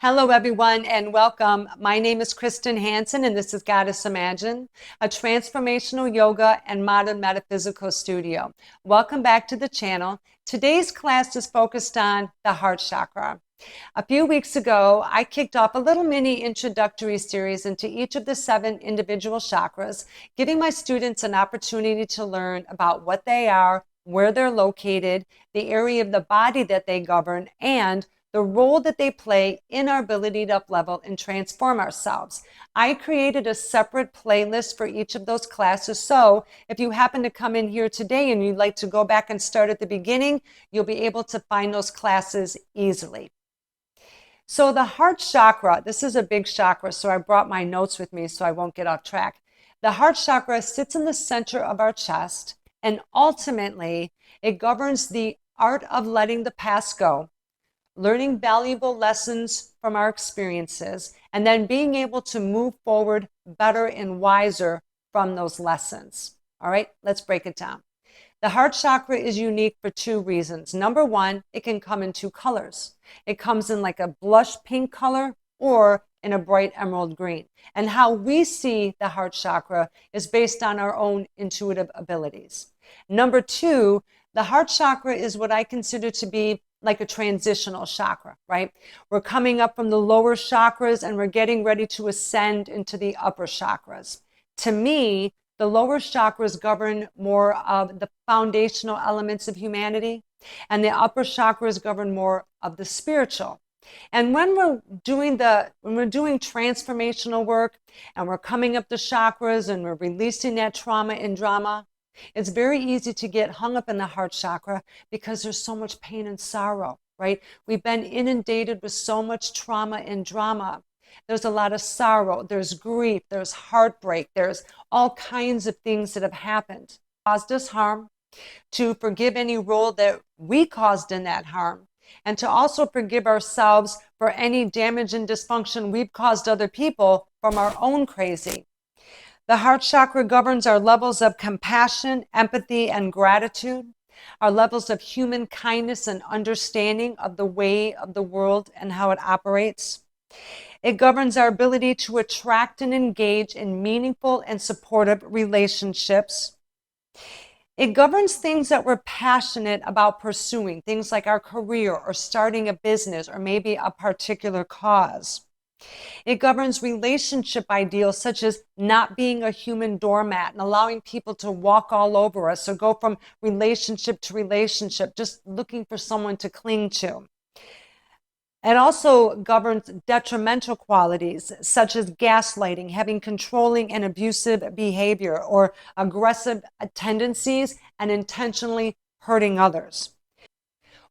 Hello, everyone, and welcome. My name is Kristen Hansen, and this is Goddess Imagine, a transformational yoga and modern metaphysical studio. Welcome back to the channel. Today's class is focused on the heart chakra. A few weeks ago, I kicked off a little mini introductory series into each of the 7 individual chakras, giving my students an opportunity to learn about what they are, where they're located, the area of the body that they govern, and the role that they play in our ability to up-level and transform ourselves. I created a separate playlist for each of those classes, so if you happen to come in here today and you'd like to go back and start at the beginning, you'll be able to find those classes easily. So the heart chakra, this is a big chakra, so I brought my notes with me so I won't get off track. The heart chakra sits in the center of our chest, and ultimately it governs the art of letting the past go, learning valuable lessons from our experiences, and then being able to move forward better and wiser from those lessons. All right, let's break it down. The heart chakra is unique for 2 reasons. Number 1, it can come in 2 colors. It comes in like a blush pink color or in a bright emerald green. And how we see the heart chakra is based on our own intuitive abilities. Number 2, the heart chakra is what I consider to be like a transitional chakra, right? We're coming up from the lower chakras and we're getting ready to ascend into the upper chakras. To me, the lower chakras govern more of the foundational elements of humanity, and the upper chakras govern more of the spiritual. And when we're doing transformational work and we're coming up the chakras and we're releasing that trauma and drama, it's very easy to get hung up in the heart chakra because there's so much pain and sorrow, right? We've been inundated with so much trauma and drama. There's a lot of sorrow, there's grief, there's heartbreak, there's all kinds of things that have happened, caused us harm, to forgive any role that we caused in that harm, and to also forgive ourselves for any damage and dysfunction we've caused other people from our own crazy. The heart chakra governs our levels of compassion, empathy, and gratitude, our levels of human kindness and understanding of the way of the world and how it operates. It governs our ability to attract and engage in meaningful and supportive relationships. It governs things that we're passionate about pursuing, things like our career or starting a business or maybe a particular cause. It governs relationship ideals such as not being a human doormat and allowing people to walk all over us or go from relationship to relationship, just looking for someone to cling to. It also governs detrimental qualities such as gaslighting, having controlling and abusive behavior, or aggressive tendencies and intentionally hurting others.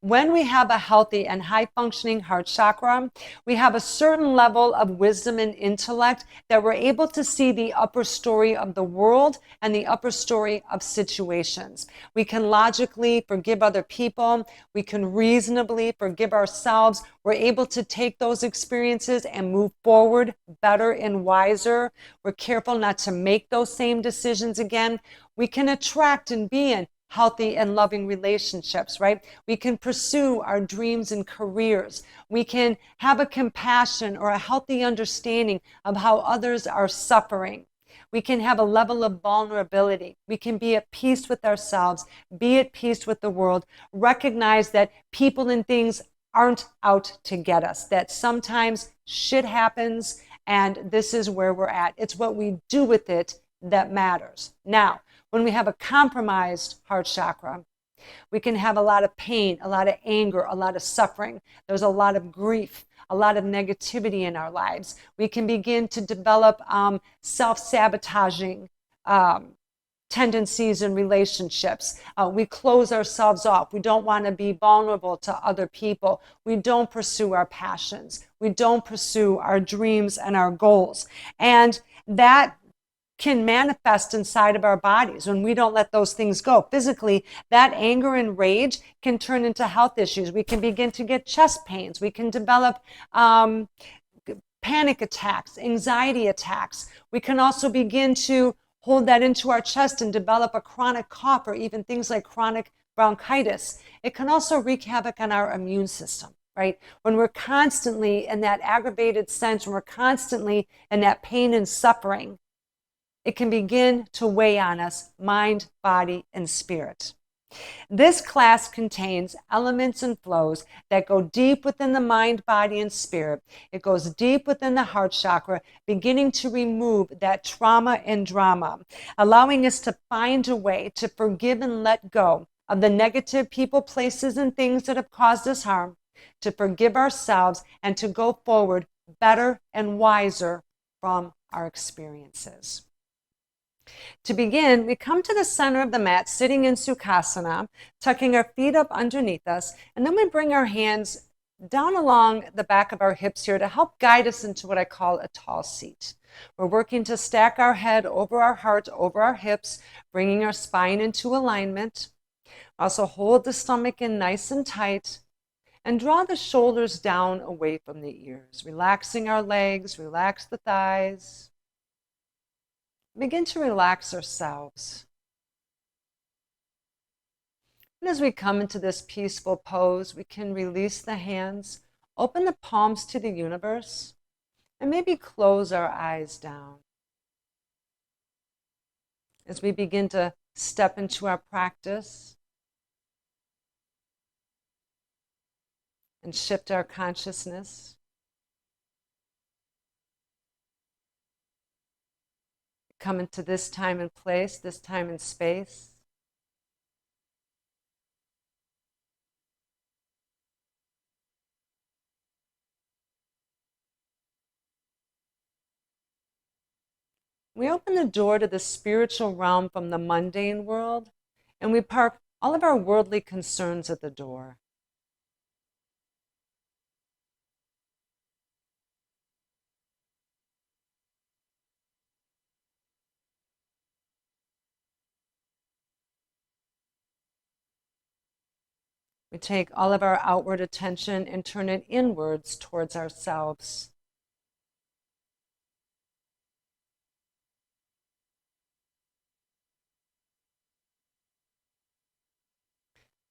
When we have a healthy and high-functioning heart chakra, we have a certain level of wisdom and intellect that we're able to see the upper story of the world and the upper story of situations. We can logically forgive other people. We can reasonably forgive ourselves. We're able to take those experiences and move forward better and wiser. We're careful not to make those same decisions again. We can attract and be in healthy and loving relationships, right? We can pursue our dreams and careers. We can have a compassion or a healthy understanding of how others are suffering. We can have a level of vulnerability. We can be at peace with ourselves, be at peace with the world, recognize that people and things aren't out to get us, that sometimes shit happens and this is where we're at. It's what we do with it that matters. Now, when we have a compromised heart chakra, we can have a lot of pain, a lot of anger, a lot of suffering. There's a lot of grief, a lot of negativity in our lives. We can begin to develop self-sabotaging tendencies in relationships. We close ourselves off. We don't want to be vulnerable to other people. We don't pursue our passions. We don't pursue our dreams and our goals. And that can manifest inside of our bodies when we don't let those things go. Physically, that anger and rage can turn into health issues. We can begin to get chest pains. We can develop panic attacks, anxiety attacks. We can also begin to hold that into our chest and develop a chronic cough or even things like chronic bronchitis. It can also wreak havoc on our immune system. right? When we're constantly in that aggravated sense, when we're constantly in that pain and suffering, it can begin to weigh on us, mind, body, and spirit. This class contains elements and flows that go deep within the mind, body, and spirit. It goes deep within the heart chakra, beginning to remove that trauma and drama, allowing us to find a way to forgive and let go of the negative people, places, and things that have caused us harm, to forgive ourselves, and to go forward better and wiser from our experiences. To begin, we come to the center of the mat, sitting in Sukhasana, tucking our feet up underneath us, and then we bring our hands down along the back of our hips here to help guide us into what I call a tall seat. We're working to stack our head over our heart, over our hips, bringing our spine into alignment. Also hold the stomach in nice and tight, and draw the shoulders down away from the ears, relaxing our legs, relax the thighs. Begin to relax ourselves. And as we come into this peaceful pose, we can release the hands, open the palms to the universe, and maybe close our eyes down. As we begin to step into our practice and shift our consciousness, come into this time and place, this time and space. We open the door to the spiritual realm from the mundane world, and we park all of our worldly concerns at the door. We take all of our outward attention and turn it inwards towards ourselves.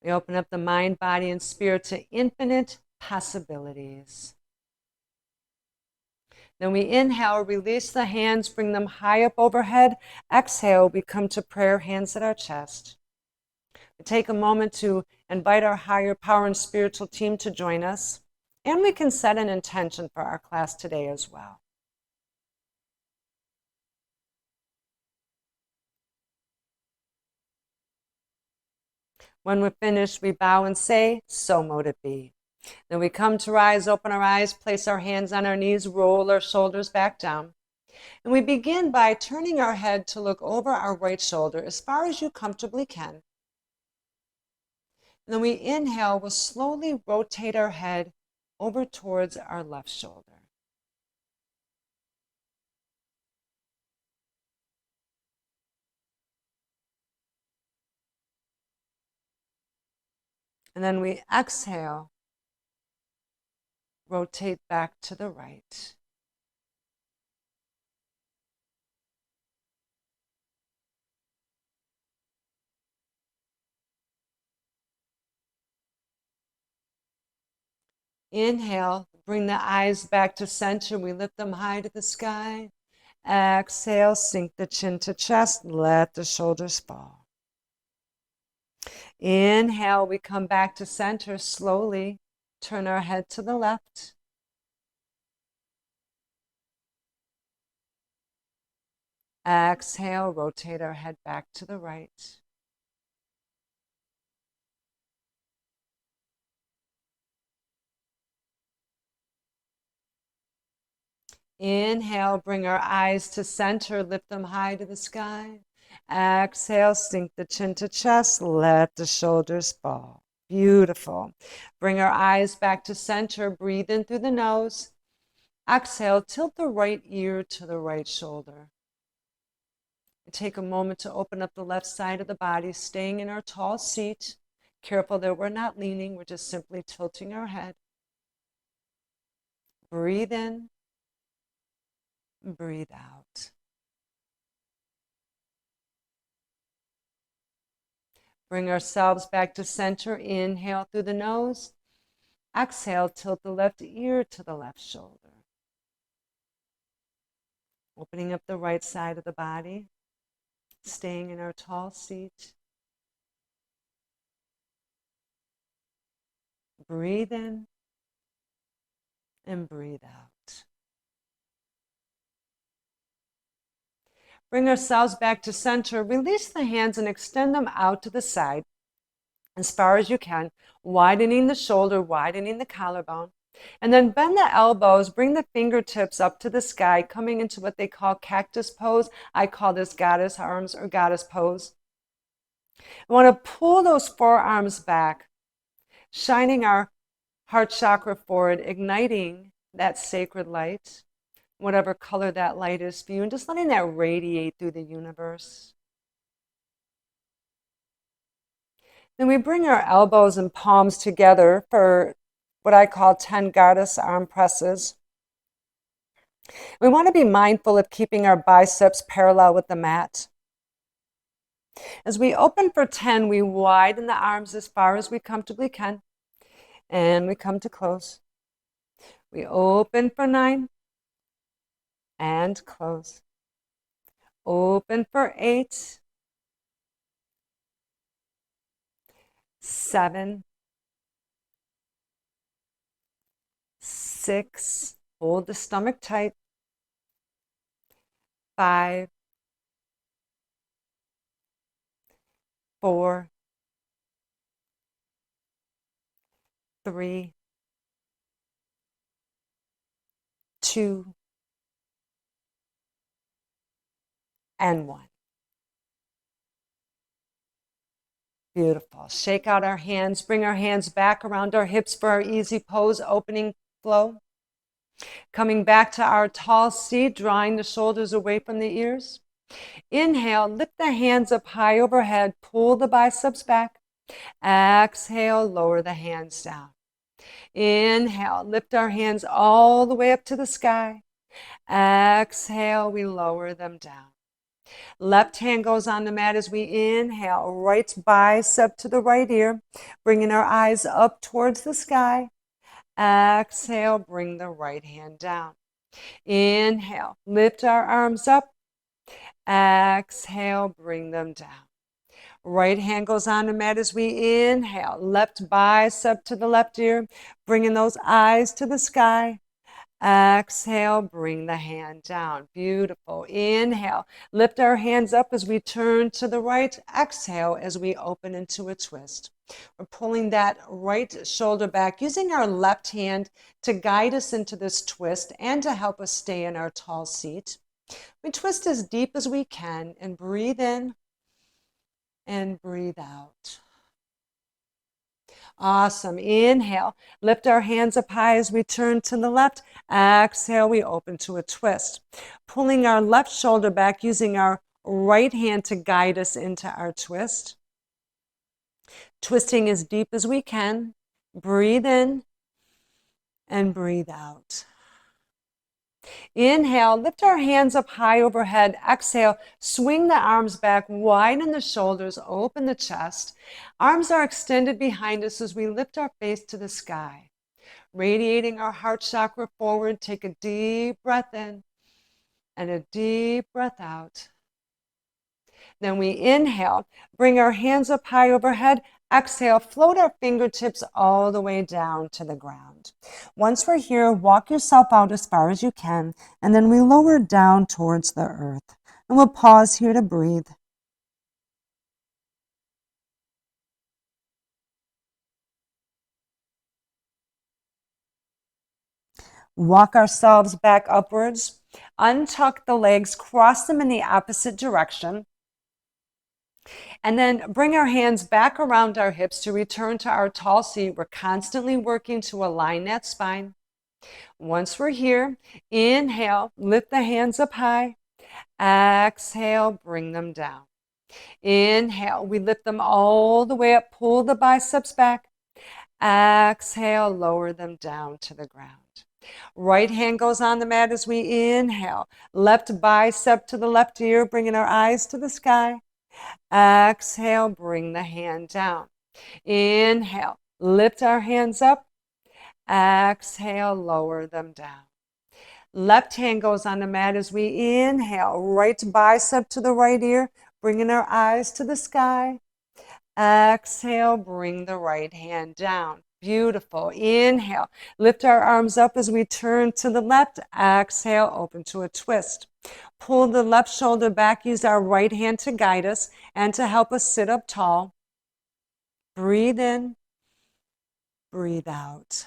We open up the mind, body, and spirit to infinite possibilities. Then we inhale, release the hands, bring them high up overhead. Exhale, we come to prayer, hands at our chest. We take a moment to invite our higher power and spiritual team to join us. And we can set an intention for our class today as well. When we're finished, we bow and say, so mote it be. Then we come to rise, open our eyes, place our hands on our knees, roll our shoulders back down. And we begin by turning our head to look over our right shoulder as far as you comfortably can. And then we inhale, we'll slowly rotate our head over towards our left shoulder. And then we exhale, rotate back to the right. Inhale, bring the eyes back to center. We lift them high to the sky. Exhale, sink the chin to chest. Let the shoulders fall. Inhale, we come back to center slowly. Turn our head to the left. Exhale, rotate our head back to the right. Inhale, bring our eyes to center, lift them high to the sky. Exhale, sink the chin to chest, let the shoulders fall. Beautiful. Bring our eyes back to center, breathe in through the nose. Exhale, tilt the right ear to the right shoulder. Take a moment to open up the left side of the body, staying in our tall seat. Careful that we're not leaning, we're just simply tilting our head. Breathe in, breathe out. Bring ourselves back to center. Inhale through the nose. Exhale, tilt the left ear to the left shoulder. Opening up the right side of the body, staying in our tall seat. Breathe in and breathe out. Bring ourselves back to center. Release the hands and extend them out to the side as far as you can, widening the shoulder, widening the collarbone. And then bend the elbows, bring the fingertips up to the sky, coming into what they call cactus pose. I call this goddess arms or goddess pose. I want to pull those forearms back, shining our heart chakra forward, igniting that sacred light, whatever color that light is for you, and just letting that radiate through the universe. Then we bring our elbows and palms together for what I call 10 goddess arm presses. We want to be mindful of keeping our biceps parallel with the mat. As we open for 10, we widen the arms as far as we comfortably can, and we come to close. We open for 9 and close. Open for 8, 7, 6, hold the stomach tight, 5, 4, 3, 2, and 1. Beautiful. Shake out our hands, bring our hands back around our hips for our easy pose, opening flow. Coming back to our tall seat, drawing the shoulders away from the ears. Inhale, lift the hands up high overhead, pull the biceps back. Exhale, lower the hands down. Inhale, lift our hands all the way up to the sky. Exhale, we lower them down. Left hand goes on the mat as we inhale, right bicep to the right ear, bringing our eyes up towards the sky. Exhale, bring the right hand down. Inhale, lift our arms up. Exhale, bring them down. Right hand goes on the mat as we inhale, left bicep to the left ear, bringing those eyes to the sky. Exhale, bring the hand down. Beautiful. Inhale, lift our hands up as we turn to the right. Exhale as we open into a twist. We're pulling that right shoulder back, using our left hand to guide us into this twist and to help us stay in our tall seat. We twist as deep as we can and breathe in and breathe out. Awesome. Inhale, lift our hands up high as we turn to the left. Exhale, we open to a twist. Pulling our left shoulder back, using our right hand to guide us into our twist. Twisting as deep as we can. Breathe in and breathe out. Inhale, lift our hands up high overhead. Exhale, swing the arms back, widen the shoulders, open the chest. Arms are extended behind us as we lift our face to the sky. Radiating our heart chakra forward, take a deep breath in and a deep breath out. Then we inhale, bring our hands up high overhead. Exhale, float our fingertips all the way down to the ground. Once we're here, walk yourself out as far as you can, and then we lower down towards the earth. And we'll pause here to breathe. Walk ourselves back upwards. Untuck the legs, cross them in the opposite direction. And then bring our hands back around our hips to return to our tall seat. We're constantly working to align that spine. Once we're here, inhale, lift the hands up high. Exhale, bring them down. Inhale, we lift them all the way up, pull the biceps back. Exhale, lower them down to the ground. Right hand goes on the mat as we inhale. Left bicep to the left ear, bringing our eyes to the sky. Exhale, bring the hand down. Inhale, lift our hands up. Exhale, lower them down. Left hand goes on the mat as we inhale, right bicep to the right ear, bringing our eyes to the sky. Exhale, bring the right hand down. Beautiful. Inhale, lift our arms up as we turn to the left. Exhale, open to a twist. Pull the left shoulder back. Use our right hand to guide us and to help us sit up tall. Breathe in, breathe out.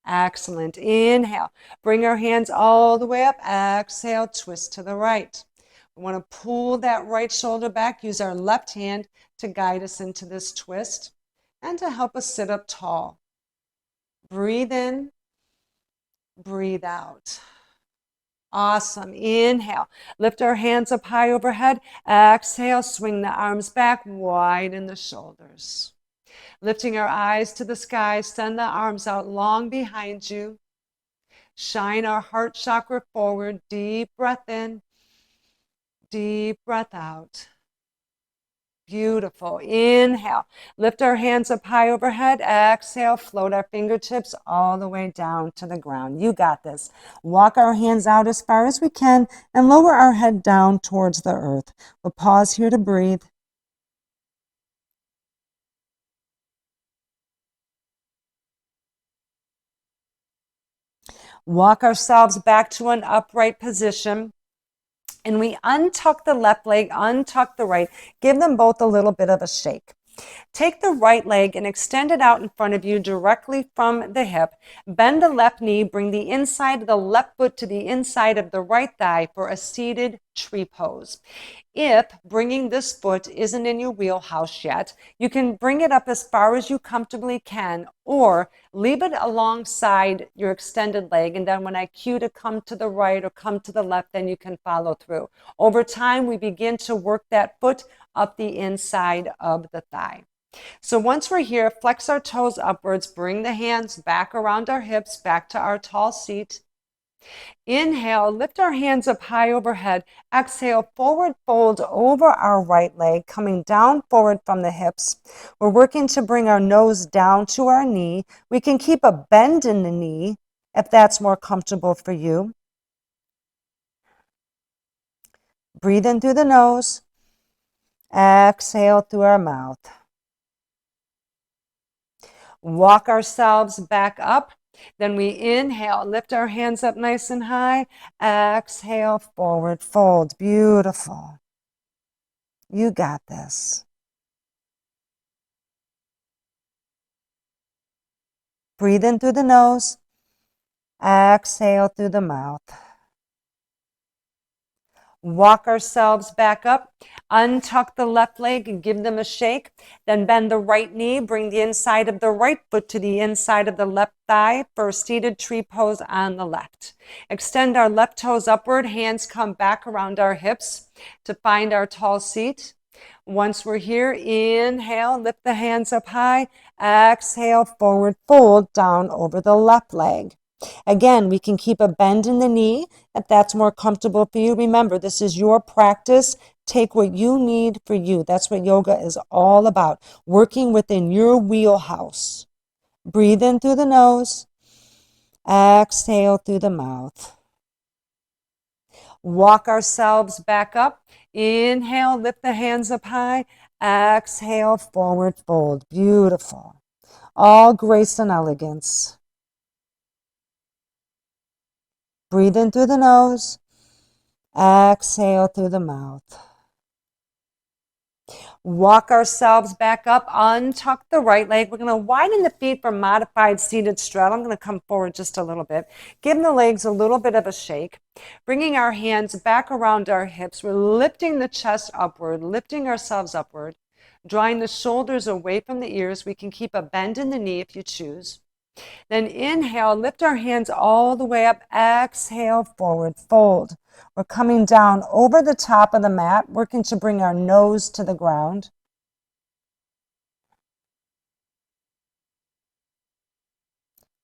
Excellent. Inhale. Bring our hands all the way up. Exhale, twist to the right. We want to pull that right shoulder back. Use our left hand to guide us into this twist and to help us sit up tall. Breathe in, breathe out. Awesome. Inhale. Lift our hands up high overhead. Exhale, swing the arms back, widen the shoulders. Lifting our eyes to the sky, send the arms out long behind you. Shine our heart chakra forward. Deep breath in, deep breath out. Beautiful. Inhale. Lift our hands up high overhead. Exhale. Float our fingertips all the way down to the ground. You got this. Walk our hands out as far as we can and lower our head down towards the earth. We'll pause here to breathe. Walk ourselves back to an upright position. And we untuck the left leg, untuck the right. Give them both a little bit of a shake. Take the right leg and extend it out in front of you directly from the hip. Bend the left knee, bring the inside of the left foot to the inside of the right thigh for a seated tree pose. If bringing this foot isn't in your wheelhouse yet, you can bring it up as far as you comfortably can, or leave it alongside your extended leg, and then when I cue to come to the right or come to the left, then you can follow through. Over time, we begin to work that foot up the inside of the thigh. So once we're here, flex our toes upwards, bring the hands back around our hips, back to our tall seat. Inhale, lift our hands up high overhead. Exhale, forward fold over our right leg, coming down forward from the hips. We're working to bring our nose down to our knee. We can keep a bend in the knee if that's more comfortable for you. Breathe in through the nose. Exhale through our mouth. Walk ourselves back up. Then we inhale, lift our hands up nice and high. Exhale, forward fold. Beautiful. You got this. Breathe in through the nose. Exhale through the mouth. Walk ourselves back up. Untuck the left leg and give them a shake. Then bend the right knee. Bring the inside of the right foot to the inside of the left thigh for a seated tree pose on the left. Extend our left toes upward. Hands come back around our hips to find our tall seat. Once we're here, inhale, lift the hands up high. Exhale, forward fold down over the left leg. Again, we can keep a bend in the knee if that's more comfortable for you. Remember, this is your practice. Take what you need for you. That's what yoga is all about, working within your wheelhouse. Breathe in through the nose. Exhale through the mouth. Walk ourselves back up. Inhale, lift the hands up high. Exhale, forward fold. Beautiful. All grace and elegance. Breathe in through the nose. Exhale through the mouth. Walk ourselves back up. Untuck the right leg. We're going to widen the feet for modified seated straddle. I'm going to come forward just a little bit. Give the legs a little bit of a shake. Bringing our hands back around our hips. We're lifting the chest upward, lifting ourselves upward, drawing the shoulders away from the ears. We can keep a bend in the knee if you choose. Then inhale, lift our hands all the way up. Exhale, forward fold. We're coming down over the top of the mat, working to bring our nose to the ground.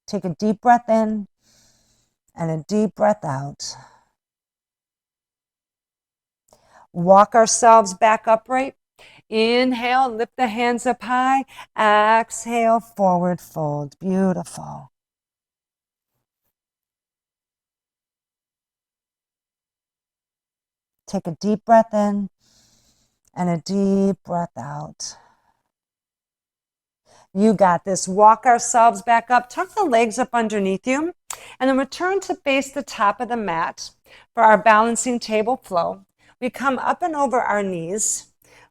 Take a deep breath in and a deep breath out. Walk ourselves back upright. Inhale, lift the hands up high. Exhale, forward fold. Beautiful. Take a deep breath in and a deep breath out. You got this. Walk ourselves back up. Tuck the legs up underneath you. And then return to face the top of the mat for our balancing table flow. We come up and over our knees.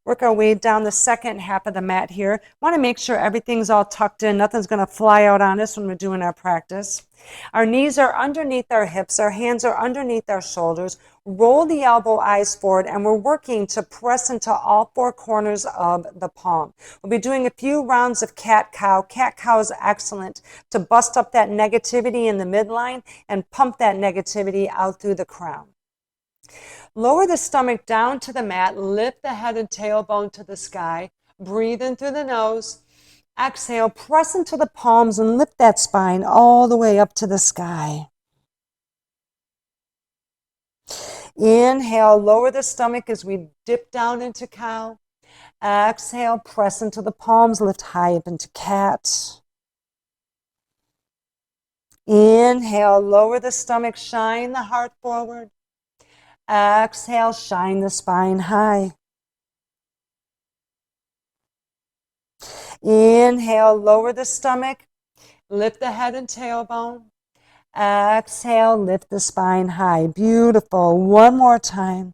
Work our way down the second half of the mat here. Want to make sure everything's all tucked in. Nothing's going to fly out on us when we're doing our practice. Our knees are underneath our hips. Our hands are underneath our shoulders. Roll the elbow eyes forward, and we're working to press into all four corners of the palm. We'll be doing a few rounds of cat-cow. Cat-cow is excellent to bust up that negativity in the midline and pump that negativity out through the crown. Lower the stomach down to the mat. Lift the head and tailbone to the sky. Breathe in through the nose. Exhale, press into the palms and lift that spine all the way up to the sky. Inhale, lower the stomach as we dip down into cow. Exhale, press into the palms, lift high up into cat. Inhale, lower the stomach, shine the heart forward. Exhale, shine the spine high. Inhale, lower the stomach, lift the head and tailbone. Exhale, lift the spine high. Beautiful. One more time.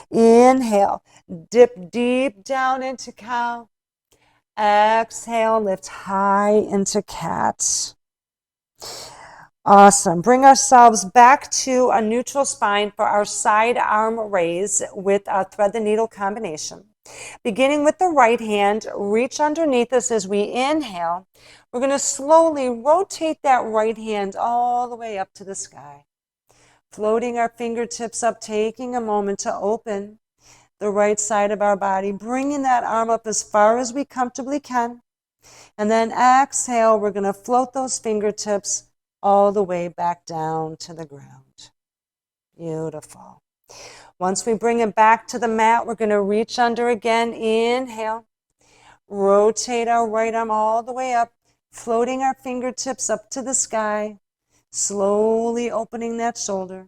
Inhale, dip deep down into cow. Exhale, lift high into cat. Awesome. Bring ourselves back to a neutral spine for our side arm raise with a thread the needle combination. Beginning with the right hand, reach underneath us as we inhale. We're going to slowly rotate that right hand all the way up to the sky. Floating our fingertips up, taking a moment to open the right side of our body, bringing that arm up as far as we comfortably can. And then exhale, we're going to float those fingertips all the way back down to the ground. Beautiful. Once we bring it back to the mat, we're going to reach under again. Inhale. Rotate our right arm all the way up, floating our fingertips up to the sky, slowly opening that shoulder.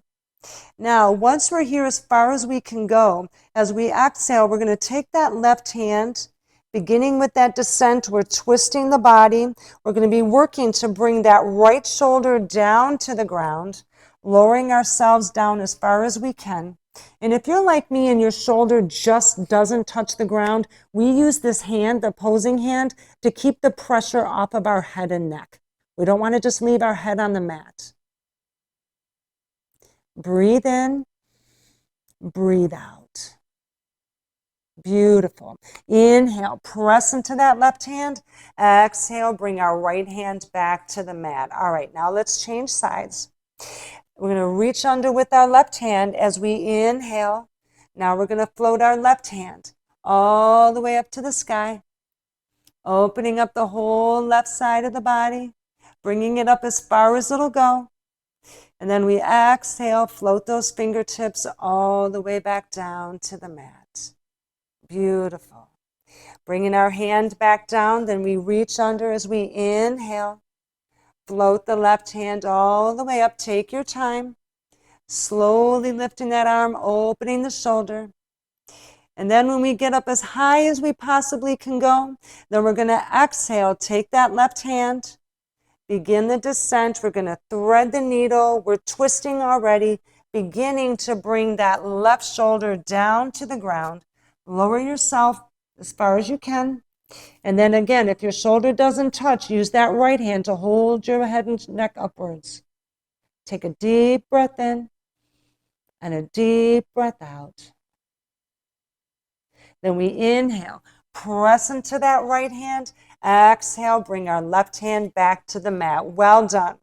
Now, once we're here as far as we can go, as we exhale, we're going to take that left hand, beginning with that descent, we're twisting the body. We're going to be working to bring that right shoulder down to the ground, lowering ourselves down as far as we can. And if you're like me and your shoulder just doesn't touch the ground, we use this hand, the opposing hand, to keep the pressure off of our head and neck. We don't want to just leave our head on the mat. Breathe in, breathe out. Beautiful. Inhale, press into that left hand. Exhale, bring our right hand back to the mat. All right, now let's change sides. We're going to reach under with our left hand as we inhale. Now we're going to float our left hand all the way up to the sky, opening up the whole left side of the body, bringing it up as far as it'll go. And then we exhale, float those fingertips all the way back down to the mat. Beautiful. Bringing our hand back down, then we reach under as we inhale. Float the left hand all the way up. Take your time. Slowly lifting that arm, opening the shoulder. And then when we get up as high as we possibly can go, then we're going to exhale. Take that left hand. Begin the descent. We're going to thread the needle. We're twisting already, beginning to bring that left shoulder down to the ground. Lower yourself as far as you can. And then again, if your shoulder doesn't touch, use that right hand to hold your head and neck upwards. Take a deep breath in and a deep breath out. Then we inhale, press into that right hand. Exhale, bring our left hand back to the mat. Well done.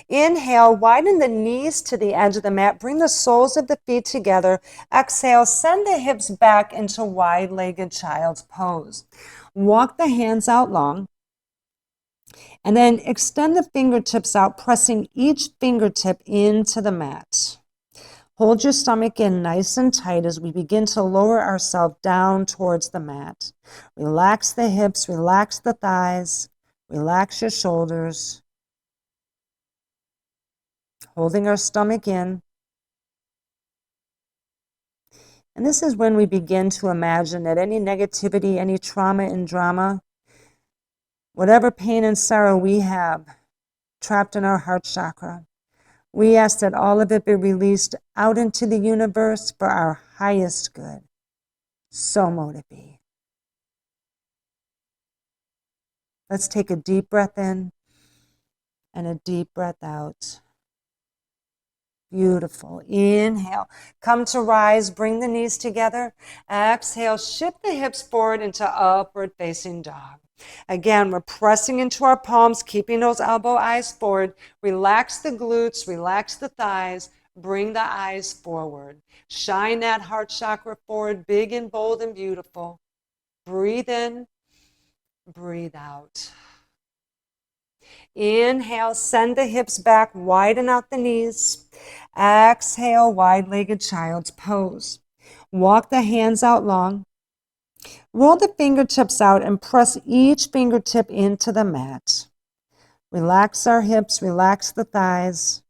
Inhale, widen the knees to the edge of the mat. Bring the soles of the feet together. Exhale, send the hips back into wide-legged child's pose. Walk the hands out long. And then extend the fingertips out, pressing each fingertip into the mat. Hold your stomach in nice and tight as we begin to lower ourselves down towards the mat. Relax the hips, relax the thighs, relax your shoulders. Holding our stomach in. And this is when we begin to imagine that any negativity, any trauma and drama, whatever pain and sorrow we have trapped in our heart chakra, we ask that all of it be released out into the universe for our highest good. So mote it be. Let's take a deep breath in and a deep breath out. Beautiful. Inhale. Come to rise. Bring the knees together. Exhale. Shift the hips forward into upward facing dog. Again, we're pressing into our palms, keeping those elbow eyes forward. Relax the glutes. Relax the thighs. Bring the eyes forward. Shine that heart chakra forward, big and bold and beautiful. Breathe in. Breathe out. Inhale, send the hips back, widen out the knees. Exhale, wide-legged child's pose. Walk the hands out long. Roll the fingertips out and press each fingertip into the mat. Relax our hips, relax the thighs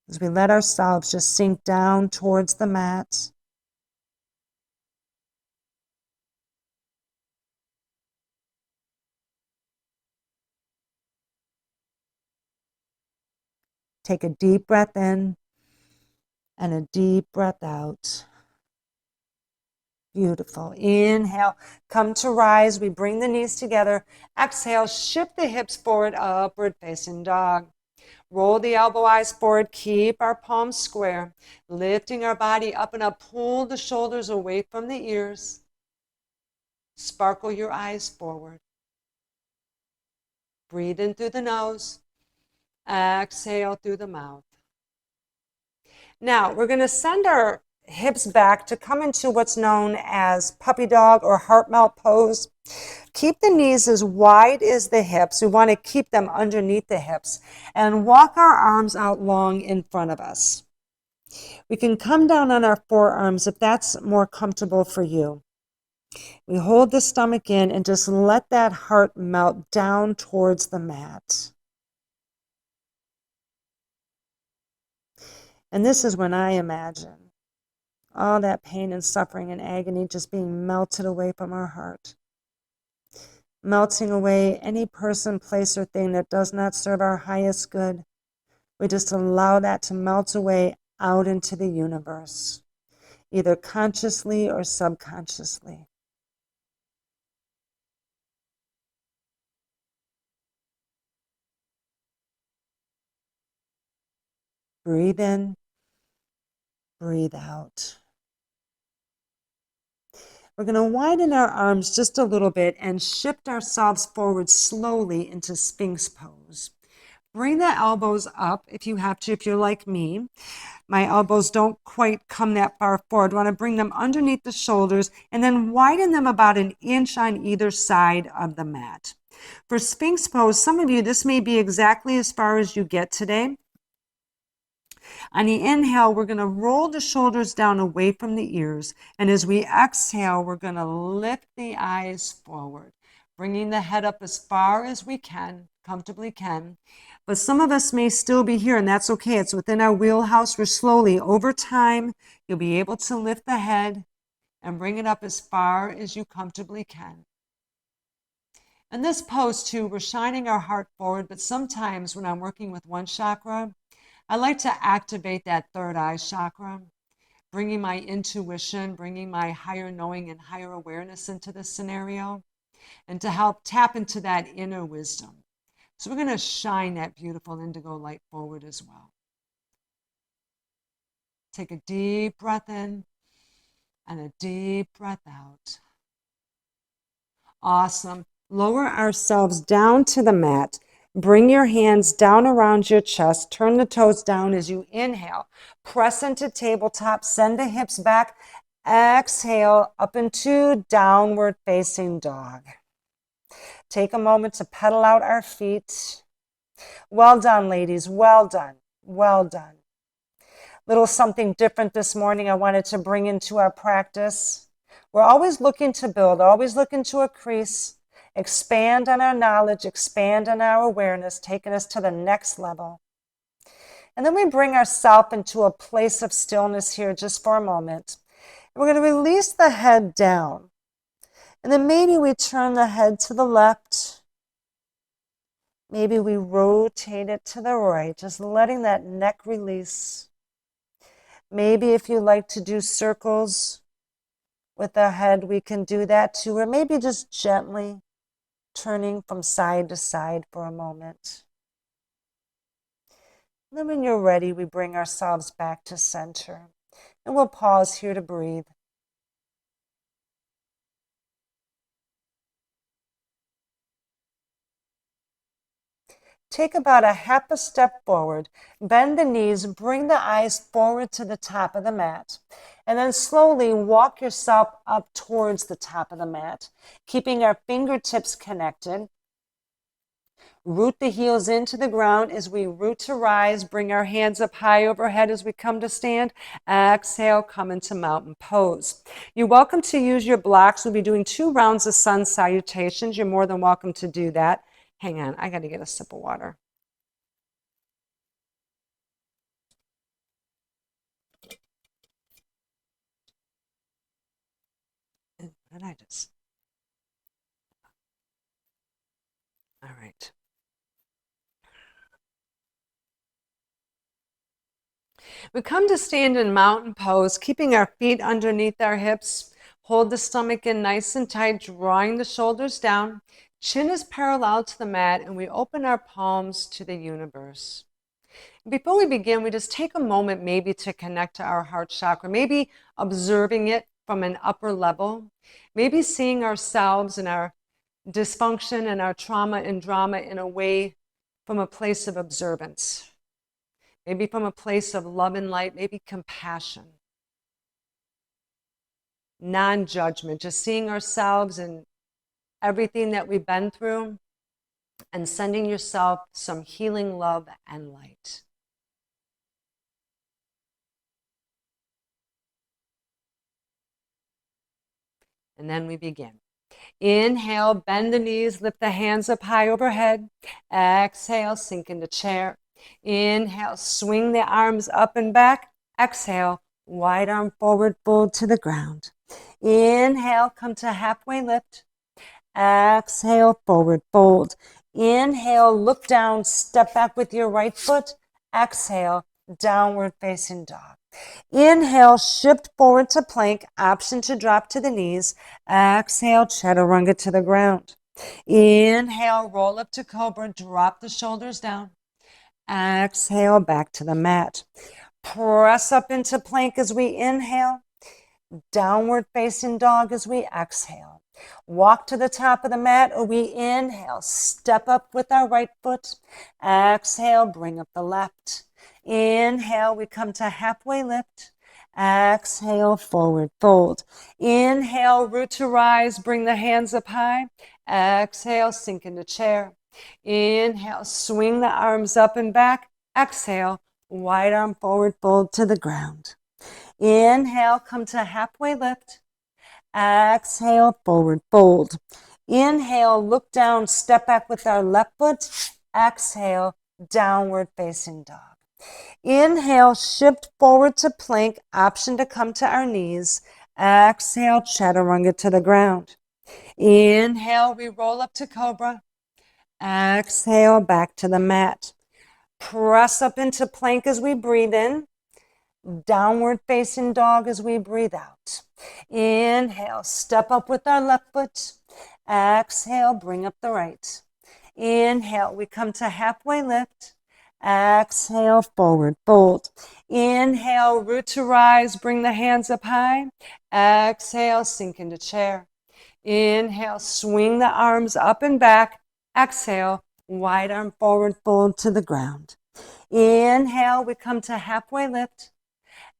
as we let ourselves just sink down towards the mat. Take a deep breath in and a deep breath out. Beautiful. Inhale, come to rise. We bring the knees together. Exhale, shift the hips forward, upward facing dog. Roll the elbow eyes forward. Keep our palms square. Lifting our body up and up. Pull the shoulders away from the ears. Sparkle your eyes forward. Breathe in through the nose. Exhale through the mouth. Now, we're going to send our hips back to come into what's known as puppy dog or heart melt pose. Keep the knees as wide as the hips. We want to keep them underneath the hips and walk our arms out long in front of us. We can come down on our forearms if that's more comfortable for you. We hold the stomach in and just let that heart melt down towards the mat. And this is when I imagine all that pain and suffering and agony just being melted away from our heart. Melting away any person, place, or thing that does not serve our highest good. We just allow that to melt away out into the universe, either consciously or subconsciously. Breathe in, breathe out. We're going to widen our arms just a little bit and shift ourselves forward slowly into Sphinx pose. Bring the elbows up if you have to, if you're like me. My elbows don't quite come that far forward. I want to bring them underneath the shoulders and then widen them about an inch on either side of the mat. For Sphinx pose, some of you, this may be exactly as far as you get today. On the inhale, we're going to roll the shoulders down away from the ears. And as we exhale, we're going to lift the eyes forward, bringing the head up as far as we can, comfortably can. But some of us may still be here, and that's okay. It's within our wheelhouse. We're slowly, over time, you'll be able to lift the head and bring it up as far as you comfortably can. In this pose, too, we're shining our heart forward, but sometimes when I'm working with one chakra, I like to activate that third eye chakra, bringing my intuition, bringing my higher knowing and higher awareness into this scenario, and to help tap into that inner wisdom. So we're going to shine that beautiful indigo light forward as well. Take a deep breath in and a deep breath out. Awesome. Lower ourselves down to the mat. Bring your hands down around your chest. Turn the toes down as you inhale. Press into tabletop. Send the hips back. Exhale up into downward facing dog. Take a moment to pedal out our feet. Well done, ladies. Well done. Well done. Little something different this morning I wanted to bring into our practice. We're always looking to build, always looking to increase, expand on our knowledge, expand on our awareness, taking us to the next level. And then we bring ourselves into a place of stillness here just for a moment. We're going to release the head down. And then maybe we turn the head to the left. Maybe we rotate it to the right, just letting that neck release. Maybe if you like to do circles with the head, we can do that too. Or maybe just gently turning from side to side for a moment. And then when you're ready, we bring ourselves back to center. And we'll pause here to breathe. Take about a half a step forward, bend the knees, bring the eyes forward to the top of the mat, and then slowly walk yourself up towards the top of the mat, keeping our fingertips connected. Root the heels into the ground as we root to rise. Bring our hands up high overhead as we come to stand. Exhale, come into mountain pose. You're welcome to use your blocks. We'll be doing 2 rounds of sun salutations. You're more than welcome to do that. Hang on, I got to get a sip of water. And I just, all right. We come to stand in mountain pose, keeping our feet underneath our hips. Hold the stomach in nice and tight, drawing the shoulders down. Chin is parallel to the mat, and we open our palms to the universe. Before we begin, we just take a moment maybe to connect to our heart chakra, maybe observing it from an upper level, maybe seeing ourselves and our dysfunction and our trauma and drama in a way from a place of observance. Maybe from a place of love and light, maybe compassion, non-judgment, just seeing ourselves and everything that we've been through and sending yourself some healing love and light. And then we begin. Inhale, bend the knees, lift the hands up high overhead. Exhale, sink into chair. Inhale, swing the arms up and back. Exhale, wide arm forward, fold to the ground. Inhale, come to halfway lift. Exhale, forward fold. Inhale, look down, step back with your right foot. Exhale, downward facing dog. Inhale, shift forward to plank, option to drop to the knees. Exhale, chaturanga to the ground. Inhale, roll up to cobra, drop the shoulders down. Exhale, back to the mat. Press up into plank as we inhale. Downward facing dog as we exhale. Walk to the top of the mat or we inhale. Step up with our right foot. Exhale, bring up the left. Inhale, we come to halfway lift. Exhale, forward fold. Inhale, root to rise, bring the hands up high. Exhale, sink into chair. Inhale, swing the arms up and back. Exhale, wide arm forward fold to the ground. Inhale, come to halfway lift. Exhale, forward fold. Inhale, look down, step back with our left foot. Exhale, downward facing dog. Inhale, shift forward to plank, option to come to our knees. Exhale, chaturanga to the ground. Inhale, we roll up to cobra. Exhale, back to the mat. Press up into plank as we breathe in. Downward facing dog as we breathe out. Inhale, step up with our left foot. Exhale, bring up the right. Inhale, we come to halfway lift. Exhale, forward fold. Inhale, root to rise, bring the hands up high. Exhale, sink into chair. Inhale, swing the arms up and back. Exhale, wide arm forward fold to the ground. Inhale, we come to halfway lift.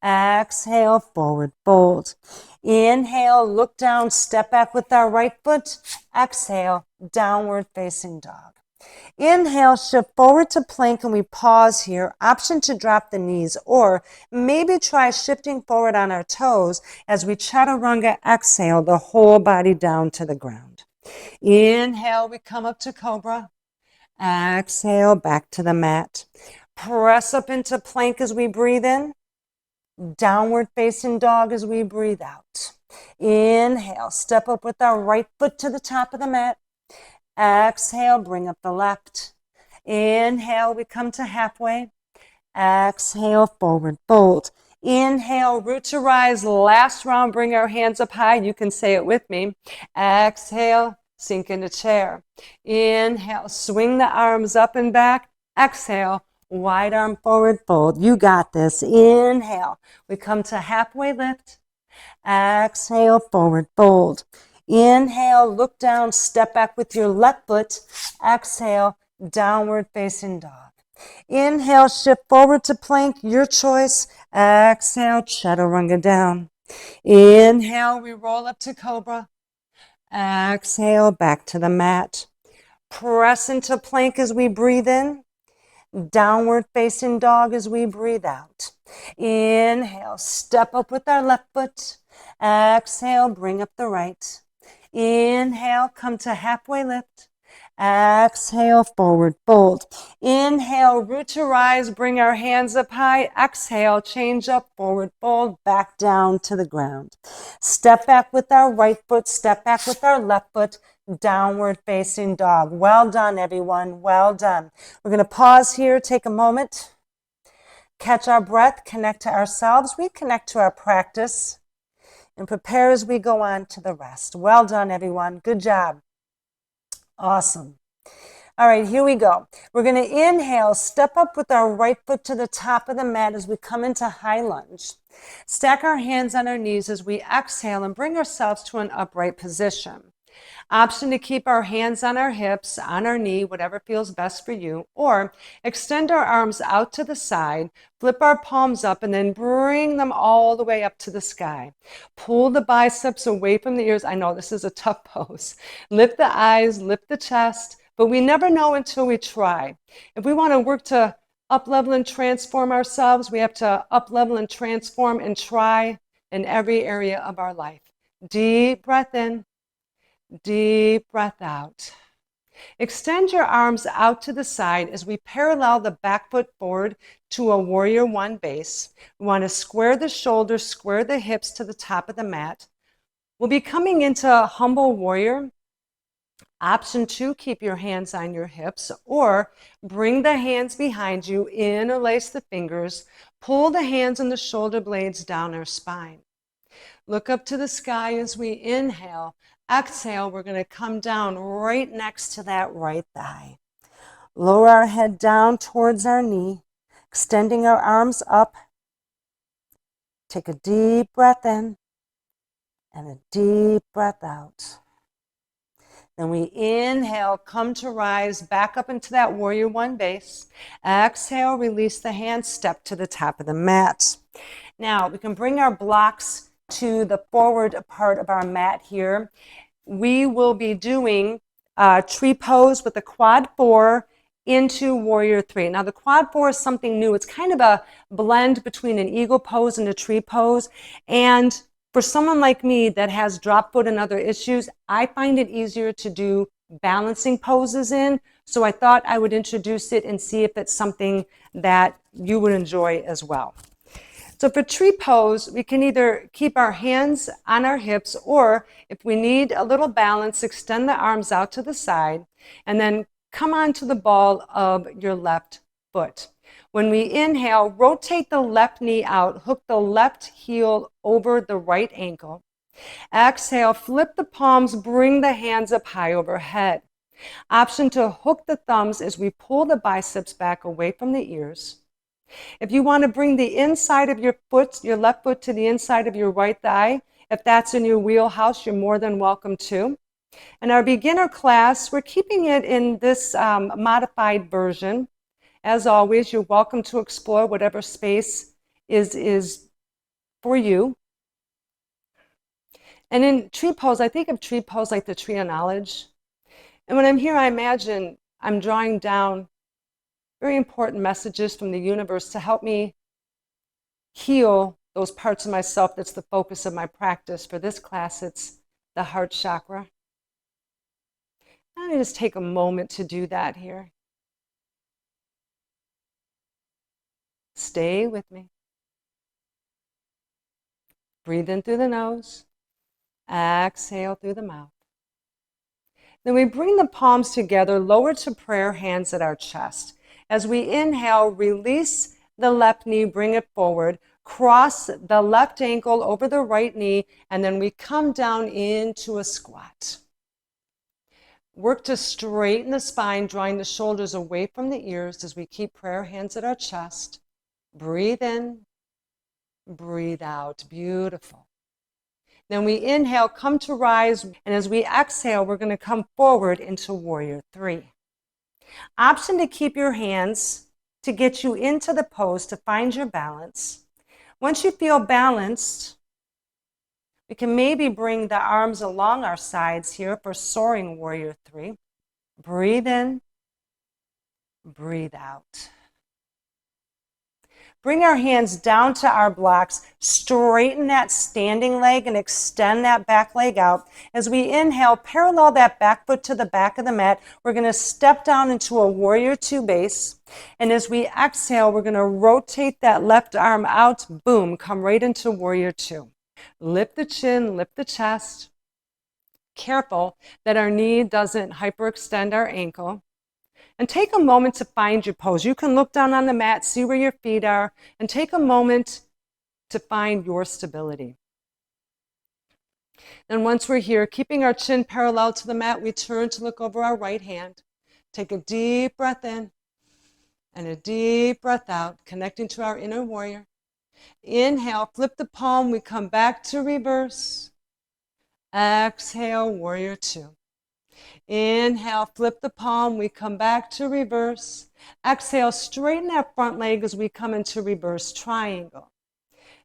Exhale, forward fold. Inhale, look down, step back with our right foot. Exhale, downward facing dog. Inhale, shift forward to plank, and we pause here. Option to drop the knees, or maybe try shifting forward on our toes as we chaturanga. Exhale, the whole body down to the ground. Inhale, we come up to cobra. Exhale, back to the mat. Press up into plank as we breathe in. Downward facing dog as we breathe out. Inhale, step up with our right foot to the top of the mat. Exhale, bring up the left. Inhale, we come to halfway. Exhale, forward fold. Inhale, root to rise. Last round, bring our hands up high. You can say it with me. Exhale, sink into chair. Inhale, swing the arms up and back. Exhale, wide arm forward fold. You got this. Inhale, we come to halfway lift. Exhale, forward fold. Inhale, look down, step back with your left foot. Exhale, downward facing dog. Inhale, shift forward to plank, your choice. Exhale, chaturanga down. Inhale, we roll up to cobra. Exhale, back to the mat. Press into plank as we breathe in. Downward facing dog as we breathe out. Inhale, step up with our left foot. Exhale, bring up the right. Inhale, come to halfway lift. Exhale, forward fold. Inhale, root to rise, bring our hands up high. Exhale, change up, forward fold, back down to the ground. Step back with our right foot, step back with our left foot, downward facing dog. Well done, everyone, well done. We're going to pause here, take a moment, catch our breath, connect to ourselves, reconnect to our practice, and prepare as we go on to the rest. Well done, everyone. Good job. Awesome. All right, here we go. We're going to inhale, step up with our right foot to the top of the mat as we come into high lunge. Stack our hands on our knees as we exhale and bring ourselves to an upright position. Option to keep our hands on our hips, on our knee, whatever feels best for you, or extend our arms out to the side, flip our palms up, and then bring them all the way up to the sky. Pull the biceps away from the ears. I know this is a tough pose. Lift the eyes, lift the chest, but we never know until we try. If we want to work to up-level and transform ourselves, we have to up-level and transform and try in every area of our life. Deep breath in. Deep breath out. Extend your arms out to the side as we parallel the back foot forward to a warrior one base. We want to square the shoulders, square the hips to the top of the mat. We'll be coming into humble warrior. Option 2, keep your hands on your hips, or bring the hands behind you, interlace the fingers, pull the hands and the shoulder blades down our spine. Look up to the sky as we inhale. Exhale, we're going to come down right next to that right thigh. Lower our head down towards our knee, extending our arms up. Take a deep breath in and a deep breath out. Then we inhale, come to rise, back up into that warrior one base. Exhale, release the hands, step to the top of the mat. Now we can bring our blocks to the forward part of our mat here. We will be doing tree pose with the quad 4 into warrior 3. Now the quad 4 is something new. It's kind of a blend between an eagle pose and a tree pose. And for someone like me that has drop foot and other issues, I find it easier to do balancing poses in. So I thought I would introduce it and see if it's something that you would enjoy as well. So for tree pose, we can either keep our hands on our hips, or if we need a little balance, extend the arms out to the side and then come onto the ball of your left foot. When we inhale, rotate the left knee out, hook the left heel over the right ankle. Exhale, flip the palms, bring the hands up high overhead. Option to hook the thumbs as we pull the biceps back away from the ears. If you want to bring the inside of your foot, your left foot, to the inside of your right thigh, if that's in your wheelhouse, you're more than welcome to. In our beginner class, we're keeping it in this modified version. As always, you're welcome to explore whatever space is for you. And in tree pose, I think of tree pose like the tree of knowledge. And when I'm here, I imagine I'm drawing down very important messages from the universe to help me heal those parts of myself that's the focus of my practice. For this class, it's the heart chakra. I'm going to just take a moment to do that here. Stay with me. Breathe in through the nose. Exhale through the mouth. Then we bring the palms together, lower to prayer, hands at our chest. As we inhale, release the left knee, bring it forward, cross the left ankle over the right knee, and then we come down into a squat. Work to straighten the spine, drawing the shoulders away from the ears as we keep prayer hands at our chest. Breathe in, breathe out. Beautiful. Then we inhale, come to rise, and as we exhale, we're going to come forward into warrior three. Option to keep your hands to get you into the pose to find your balance. Once you feel balanced, we can maybe bring the arms along our sides here for soaring warrior three. Breathe in, breathe out. Bring our hands down to our blocks, straighten that standing leg and extend that back leg out. As we inhale, parallel that back foot to the back of the mat. We're going to step down into a warrior two base. And as we exhale, we're going to rotate that left arm out. Boom, come right into warrior two. Lift the chin, lift the chest. Careful that our knee doesn't hyperextend our ankle. And take a moment to find your pose. You can look down on the mat, see where your feet are, and take a moment to find your stability. Then once we're here, keeping our chin parallel to the mat, we turn to look over our right hand. Take a deep breath in and a deep breath out, connecting to our inner warrior. Inhale, flip the palm, we come back to reverse. Exhale, warrior two. Inhale, flip the palm, we come back to reverse. Exhale, straighten that front leg as we come into reverse triangle.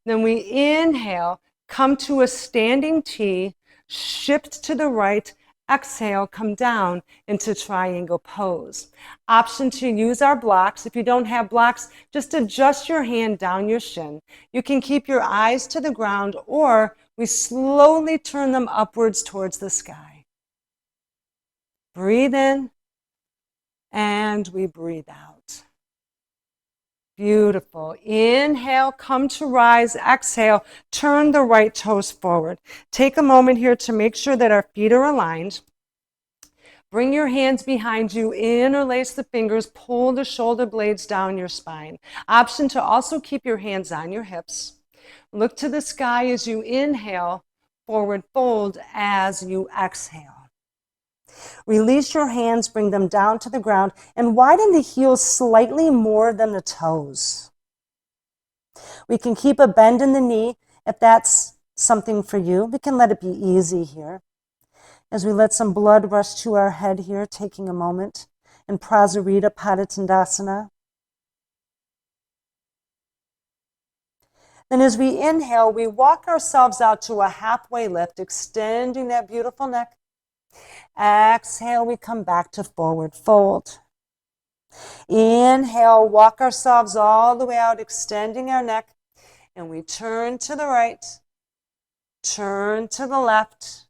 Then we inhale, come to a standing T, shift to the right, exhale, come down into triangle pose. Option to use our blocks. If you don't have blocks, just adjust your hand down your shin. You can keep your eyes to the ground, or we slowly turn them upwards towards the sky. Breathe in, and we breathe out. Beautiful. Inhale, come to rise. Exhale, turn the right toes forward. Take a moment here to make sure that our feet are aligned. Bring your hands behind you, interlace the fingers, pull the shoulder blades down your spine. Option to also keep your hands on your hips. Look to the sky as you inhale, forward fold as you exhale. Release your hands, bring them down to the ground, and widen the heels slightly more than the toes. We can keep a bend in the knee if that's something for you. We can let it be easy here. As we let some blood rush to our head here, taking a moment in Prasarita Padotandasana. Then as we inhale, we walk ourselves out to a halfway lift, extending that beautiful neck. Exhale, we come back to forward fold. Inhale, walk ourselves all the way out, extending our neck, and we turn to the right, turn to the left,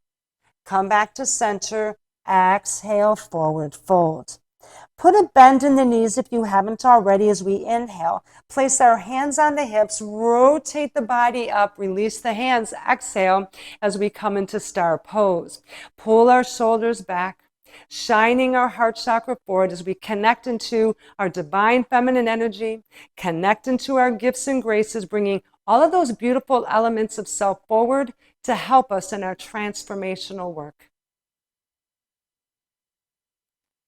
come back to center, exhale, forward fold. Put a bend in the knees if you haven't already as we inhale. Place our hands on the hips, rotate the body up, release the hands, exhale as we come into star pose. Pull our shoulders back, shining our heart chakra forward as we connect into our divine feminine energy, connect into our gifts and graces, bringing all of those beautiful elements of self forward to help us in our transformational work.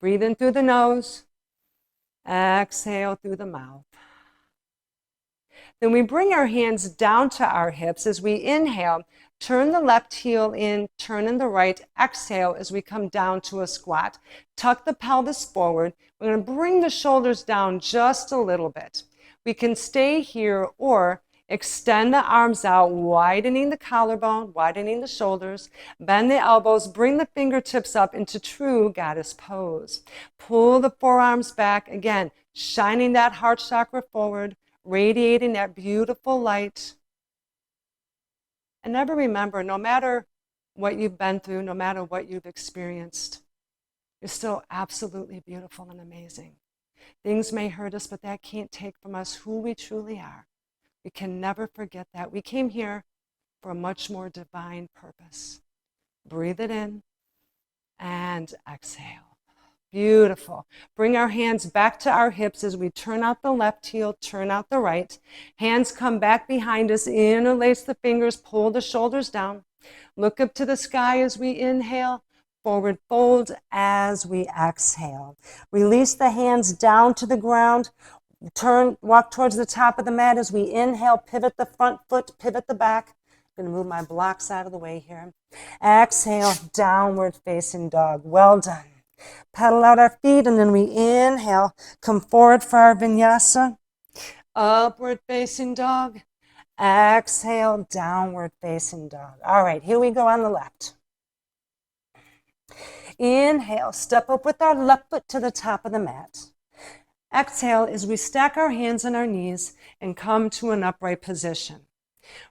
Breathe in through the nose, exhale through the mouth. Then we bring our hands down to our hips as we inhale, turn the left heel in, turn in the right, exhale as we come down to a squat. Tuck the pelvis forward. We're going to bring the shoulders down just a little bit. We can stay here, or Extend the arms out, widening the collarbone, widening the shoulders. Bend the elbows, bring the fingertips up into true goddess pose. Pull the forearms back, again, shining that heart chakra forward, radiating that beautiful light. And never remember, no matter what you've been through, no matter what you've experienced, you're still absolutely beautiful and amazing. Things may hurt us, but that can't take from us who we truly are. We can never forget that. We came here for a much more divine purpose. Breathe it in and exhale. Beautiful. Bring our hands back to our hips as we turn out the left heel, turn out the right. Hands come back behind us, interlace the fingers, pull the shoulders down. Look up to the sky as we inhale, forward fold as we exhale. Release the hands down to the ground. Walk towards the top of the mat as we inhale, pivot the front foot, pivot the back. I'm going to move my blocks out of the way here. Exhale, downward facing dog. Well done. Pedal out our feet, and then we inhale, come forward for our vinyasa. Upward facing dog. Exhale, downward facing dog. All right, here we go on the left. Inhale, step up with our left foot to the top of the mat. Exhale as we stack our hands on our knees and come to an upright position.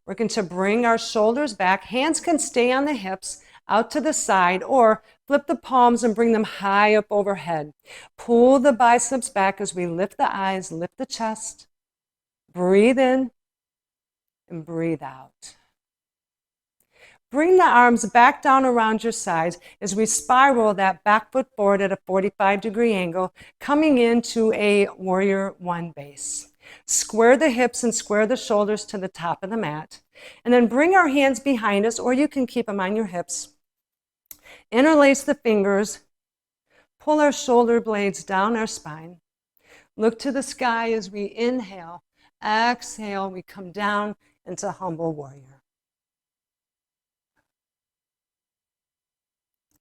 We're going to bring our shoulders back. Hands can stay on the hips, out to the side, or flip the palms and bring them high up overhead. Pull the biceps back as we lift the eyes, lift the chest. Breathe in and breathe out. Bring the arms back down around your sides as we spiral that back foot forward at a 45-degree angle, coming into a warrior one base. Square the hips and square the shoulders to the top of the mat. And then bring our hands behind us, or you can keep them on your hips. Interlace the fingers. Pull our shoulder blades down our spine. Look to the sky as we inhale. Exhale, we come down into humble warrior.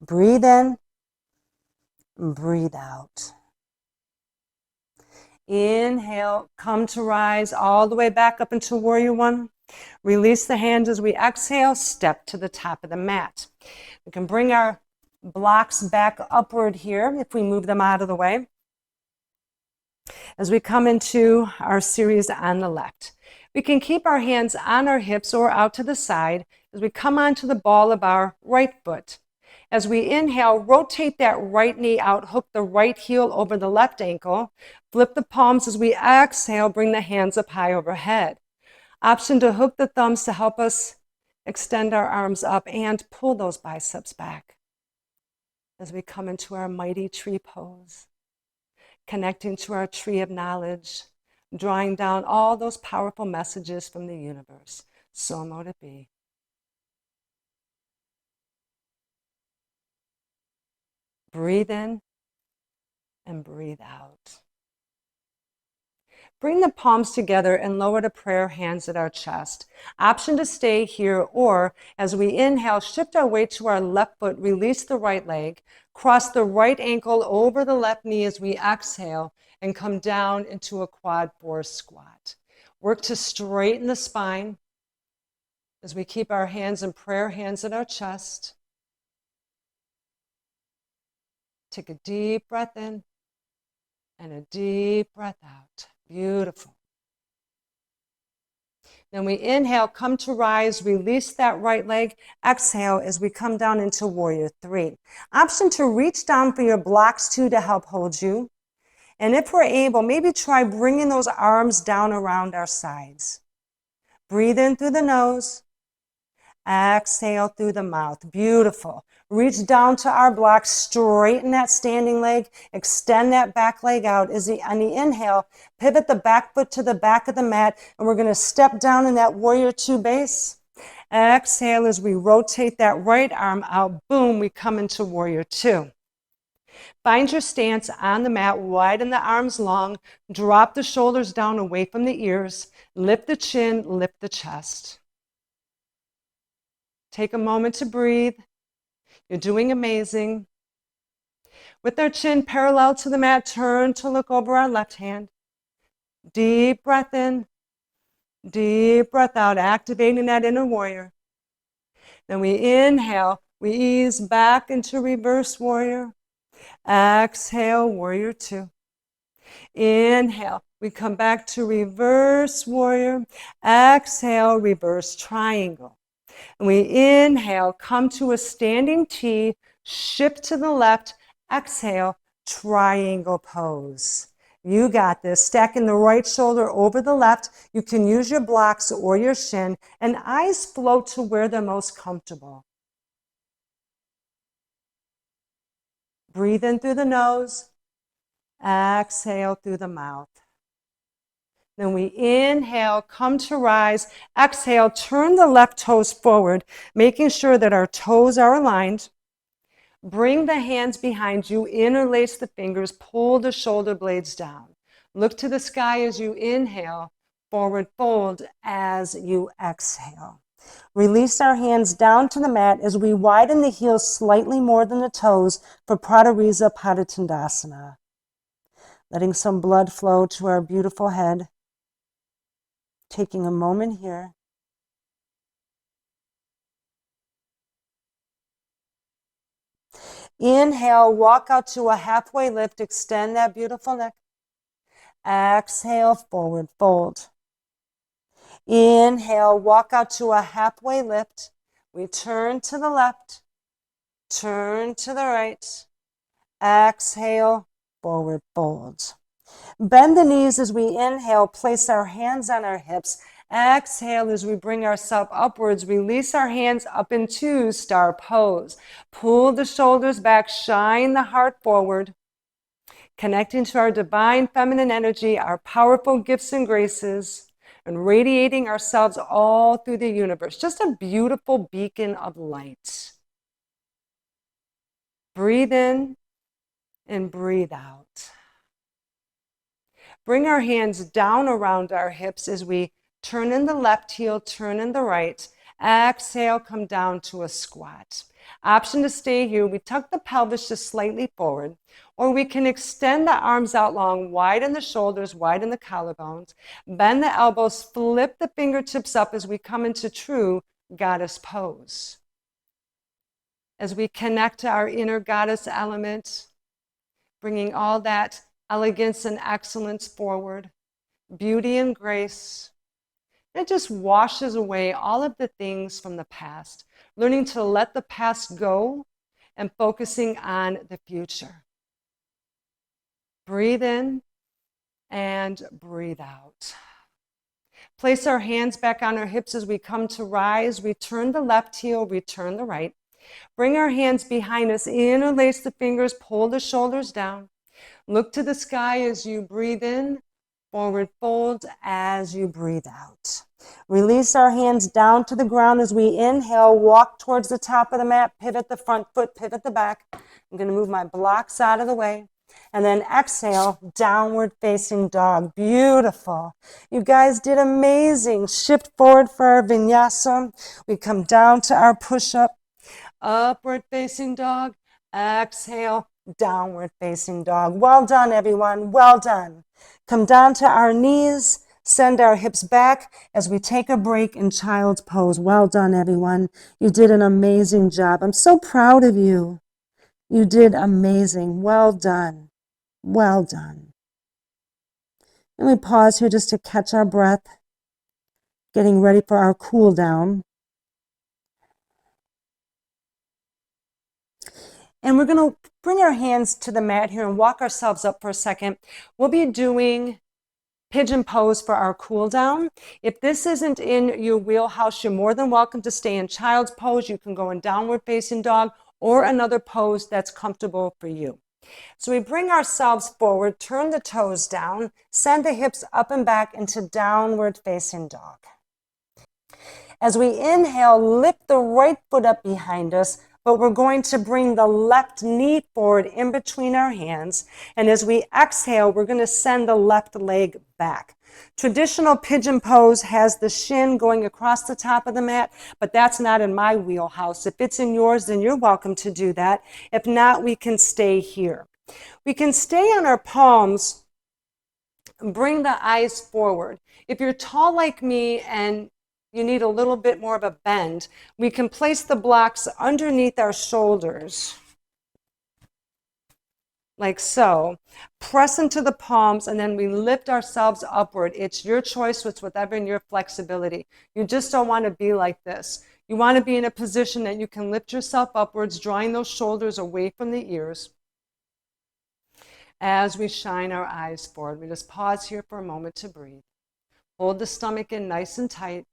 Breathe in, breathe out. Inhale, come to rise all the way back up into warrior one. Release the hands as we exhale, step to the top of the mat. We can bring our blocks back upward here if we move them out of the way. As we come into our series on the left, we can keep our hands on our hips or out to the side as we come onto the ball of our right foot. As we inhale, rotate that right knee out, hook the right heel over the left ankle, flip the palms as we exhale, bring the hands up high overhead. Option to hook the thumbs to help us extend our arms up and pull those biceps back as we come into our mighty tree pose, connecting to our tree of knowledge, drawing down all those powerful messages from the universe. So mote it be. Breathe in and breathe out. Bring the palms together and lower the prayer hands at our chest. Option to stay here, or as we inhale, shift our weight to our left foot, release the right leg, cross the right ankle over the left knee as we exhale, and come down into a quad four squat. Work to straighten the spine as we keep our hands and prayer hands at our chest. Take a deep breath in and a deep breath out. Beautiful. Then we inhale, come to rise, release that right leg. Exhale as we come down into warrior three. Option to reach down for your blocks too to help hold you. And if we're able, maybe try bringing those arms down around our sides. Breathe in through the nose. Exhale through the mouth. Beautiful. Reach down to our blocks, straighten that standing leg, extend that back leg out. On the inhale, pivot the back foot to the back of the mat, and we're going to step down in that warrior two base. Exhale as we rotate that right arm out. Boom, we come into warrior two. Find your stance on the mat, widen the arms long, drop the shoulders down away from the ears, lift the chin, lift the chest. Take a moment to breathe. You're doing amazing. With our chin parallel to the mat, turn to look over our left hand. Deep breath in, Deep breath out, activating that inner warrior. Then we inhale, we ease back into reverse warrior. Exhale, warrior two. Inhale, we come back to reverse warrior. Exhale, reverse triangle. And we inhale, come to a standing T, shift to the left. Exhale, triangle pose. You got this. Stacking the right shoulder over the left. You can use your blocks or your shin, and eyes float to where they're most comfortable. Breathe in through the nose. Exhale through the mouth. Then we inhale, come to rise. Exhale, turn the left toes forward, making sure that our toes are aligned. Bring the hands behind you, interlace the fingers, pull the shoulder blades down. Look to the sky as you inhale, forward fold as you exhale. Release our hands down to the mat as we widen the heels slightly more than the toes for Pradariza Padotandasana. Letting some blood flow to our beautiful head. Taking a moment here. Inhale, walk out to a halfway lift, extend that beautiful neck. Exhale, forward fold. Inhale, walk out to a halfway lift. We turn to the left, turn to the right. Exhale, forward fold. Bend the knees as we inhale, place our hands on our hips. Exhale as we bring ourselves upwards, release our hands up into star pose. Pull the shoulders back, shine the heart forward. Connecting to our divine feminine energy, our powerful gifts and graces, and radiating ourselves all through the universe. Just a beautiful beacon of light. Breathe in and breathe out. Bring our hands down around our hips as we turn in the left heel, turn in the right. Exhale, come down to a squat. Option to stay here. We tuck the pelvis just slightly forward, or we can extend the arms out long, widen the shoulders, widen the collarbones, bend the elbows, flip the fingertips up as we come into true goddess pose. As we connect to our inner goddess element, bringing all that elegance and excellence forward, beauty and grace. It just washes away all of the things from the past, learning to let the past go and focusing on the future. Breathe in and breathe out. Place our hands back on our hips as we come to rise. Return the left heel, return the right. Bring our hands behind us, interlace the fingers, pull the shoulders down. Look to the sky as you breathe in, forward fold as you breathe out. Release our hands down to the ground as we inhale, walk towards the top of the mat, pivot the front foot, pivot the back. I'm going to move my blocks out of the way. And then exhale, downward facing dog. Beautiful. You guys did amazing. Shift forward for our vinyasa. We come down to our push-up. Upward facing dog. Exhale, downward facing dog. Well done, everyone. Well done. Come down to our knees. Send our hips back as we take a break in child's pose. Well done, everyone. You did an amazing job. I'm so proud of you. You did amazing. Well done. Well done. And we pause here just to catch our breath, getting ready for our cool down. And we're going to bring our hands to the mat here and walk ourselves up for a second. We'll be doing pigeon pose for our cool down. If this isn't in your wheelhouse, you're more than welcome to stay in child's pose. You can go in downward facing dog or another pose that's comfortable for you. So we bring ourselves forward, turn the toes down, send the hips up and back into downward facing dog. As we inhale, lift the right foot up behind us, but we're going to bring the left knee forward in between our hands. And as we exhale, we're going to send the left leg back. Traditional pigeon pose has the shin going across the top of the mat, but that's not in my wheelhouse. If it's in yours, then you're welcome to do that. If not, we can stay here. We can stay on our palms bring the eyes forward. If you're tall like me and you need a little bit more of a bend, we can place the blocks underneath our shoulders, like so. Press into the palms, and then we lift ourselves upward. It's your choice, it's whatever in your flexibility. You just don't want to be like this. You want to be in a position that you can lift yourself upwards, drawing those shoulders away from the ears. As we shine our eyes forward, we just pause here for a moment to breathe. Hold the stomach in nice and tight.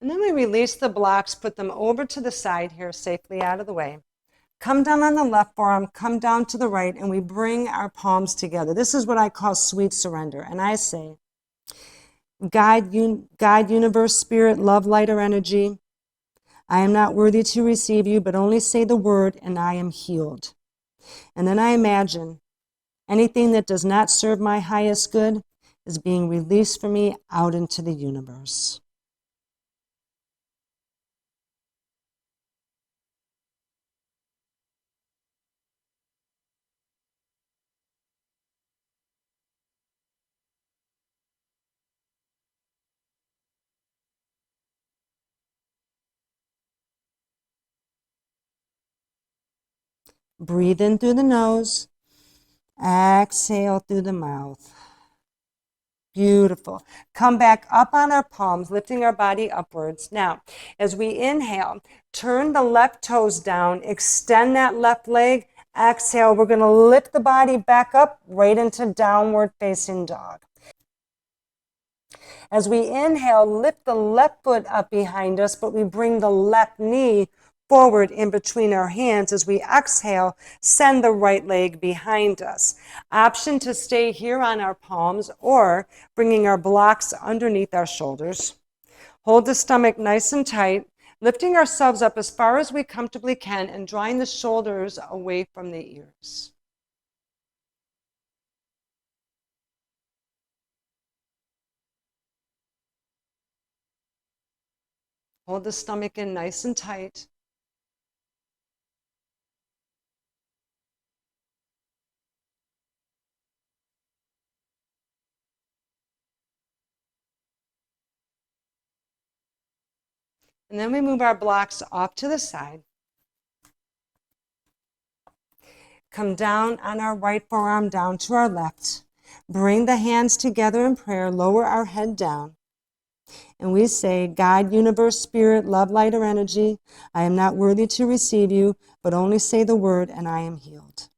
And then we release the blocks, put them over to the side here, safely out of the way. Come down on the left forearm, come down to the right, and we bring our palms together. This is what I call sweet surrender. And I say, God, universe, spirit, love, light, or energy, I am not worthy to receive you, but only say the word, and I am healed. And then I imagine anything that does not serve my highest good is being released from me out into the universe. Breathe in through the nose, exhale through the mouth. Beautiful. Come back up on our palms, lifting our body upwards. Now, as we inhale, turn the left toes down, extend that left leg. Exhale, we're going to lift the body back up right into downward facing dog. As we inhale, lift the left foot up behind us, but we bring the left knee forward in between our hands. As we exhale, send the right leg behind us. Option to stay here on our palms or bringing our blocks underneath our shoulders. Hold the stomach nice and tight, lifting ourselves up as far as we comfortably can and drawing the shoulders away from the ears. Hold the stomach in nice and tight. And then we move our blocks off to the side. Come down on our right forearm down to our left. Bring the hands together in prayer. Lower our head down. And we say, God, universe, spirit, love, light, or energy, I am not worthy to receive you, but only say the word and I am healed.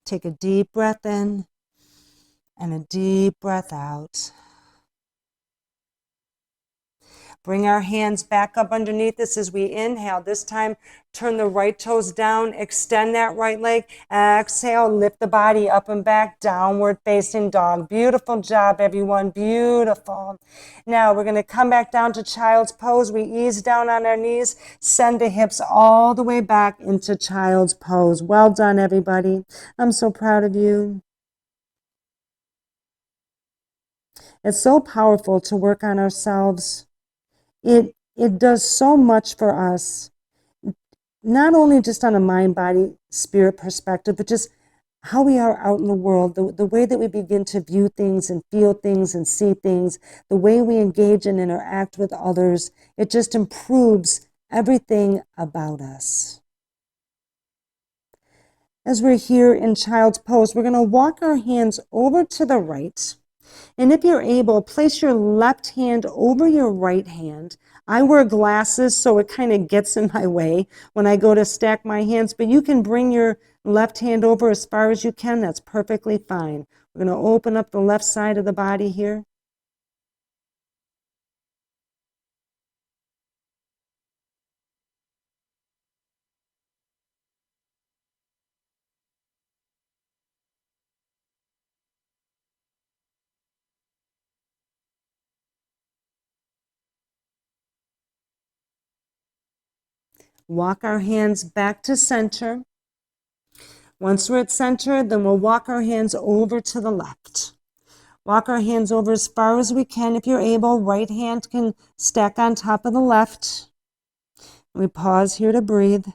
Take a deep breath in and a deep breath out. Bring our hands back up underneath us as we inhale. This time, turn the right toes down, extend that right leg. Exhale, lift the body up and back, downward facing dog. Beautiful job, everyone. Beautiful. Now, we're going to come back down to child's pose. We ease down on our knees, send the hips all the way back into child's pose. Well done, everybody. I'm so proud of you. It's so powerful to work on ourselves. It does so much for us, not only just on a mind, body, spirit perspective, but just how we are out in the world, the way that we begin to view things and feel things and see things, the way we engage and interact with others. It just improves everything about us. As we're here in child's pose, we're going to walk our hands over to the right. And if you're able, place your left hand over your right hand. I wear glasses, so it kind of gets in my way when I go to stack my hands, but you can bring your left hand over as far as you can. That's perfectly fine. We're going to open up the left side of the body here. Walk our hands back to center. Once we're at center, then we'll walk our hands over to the left. Walk our hands over as far as we can. If you're able, right hand can stack on top of the left. We pause here to breathe.